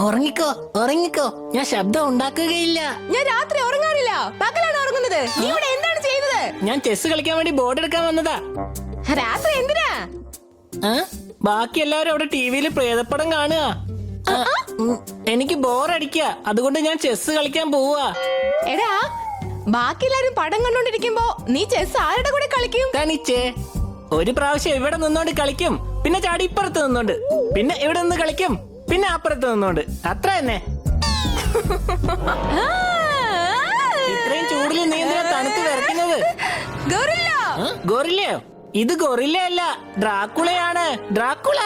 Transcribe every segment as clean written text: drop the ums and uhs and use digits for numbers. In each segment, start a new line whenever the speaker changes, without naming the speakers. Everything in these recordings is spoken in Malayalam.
ഉറങ്ങിക്കോ ഉറങ്ങിക്കോ, ഞാൻ ശബ്ദം ഉണ്ടാക്കുകയില്ല.
ഞാൻ രാത്രി ഉറങ്ങാറില്ല, പകലാണ് ഉറങ്ങുന്നത്. നീ ഇവിടെ എന്താണ് ചെയ്യുന്നത്?
ഞാൻ ചെസ് കളിക്കാൻ വേണ്ടി ബോർഡ് എടുക്കാൻ വന്നതാ.
രാത്രി എന്തിനാ?
ബാക്കി എല്ലാവരും അവിടെ ടിവിയിൽ പ്രേതപ്പടം കാണുക. എനിക്ക് ബോറടിക്ക, അതുകൊണ്ട് ഞാൻ ചെസ് കളിക്കാൻ പോവാ.
എടാ, ബാക്കി എല്ലാരും പടം കണ്ടോണ്ടിരിക്കുമ്പോ നീ ചെസ് ആരുടെ കൂടെ കളിക്കും?
തനിച്ചേ ഒരു പ്രാവശ്യം ഇവിടെ നിന്നോണ്ട് കളിക്കും, പിന്നെ ചാടി ഇപ്പുറത്ത് നിന്നോണ്ട്, പിന്നെ ഇവിടെ നിന്ന് കളിക്കും, പിന്നെ അപ്പുറത്ത് നിന്നോണ്ട്. അത്ര തന്നെ. ഇത്രയും ചൂടിൽ നീ എന്തിനാ തണുത്ത് വിറയ്ക്കുന്നത്? ഗോറില്ലയോ? ഇത് ഗൊറില്ല അല്ല, ഡ്രാക്കുളയാണ്. Dracula.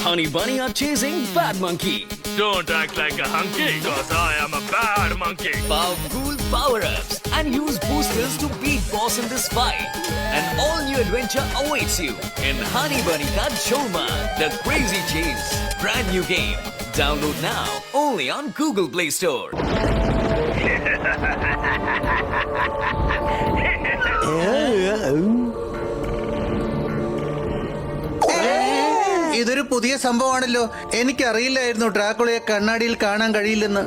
Honey Bunny are chasing Bad Monkey.
Don't act like a hunky, cause I am a bad monkey.
Powerful power-ups and use boosters to beat boss in this fight. An all-new adventure awaits you in Honey Bunny Ka Choma, The Crazy Chase. Brand new game. Download now only on Google Play Store.
ഇതൊരു പുതിയ സംഭവമാണല്ലോ. എനിക്കറിയില്ലായിരുന്നു ഡ്രാക്കുളയെ കണ്ണാടിയിൽ കാണാൻ കഴിയില്ലെന്ന്.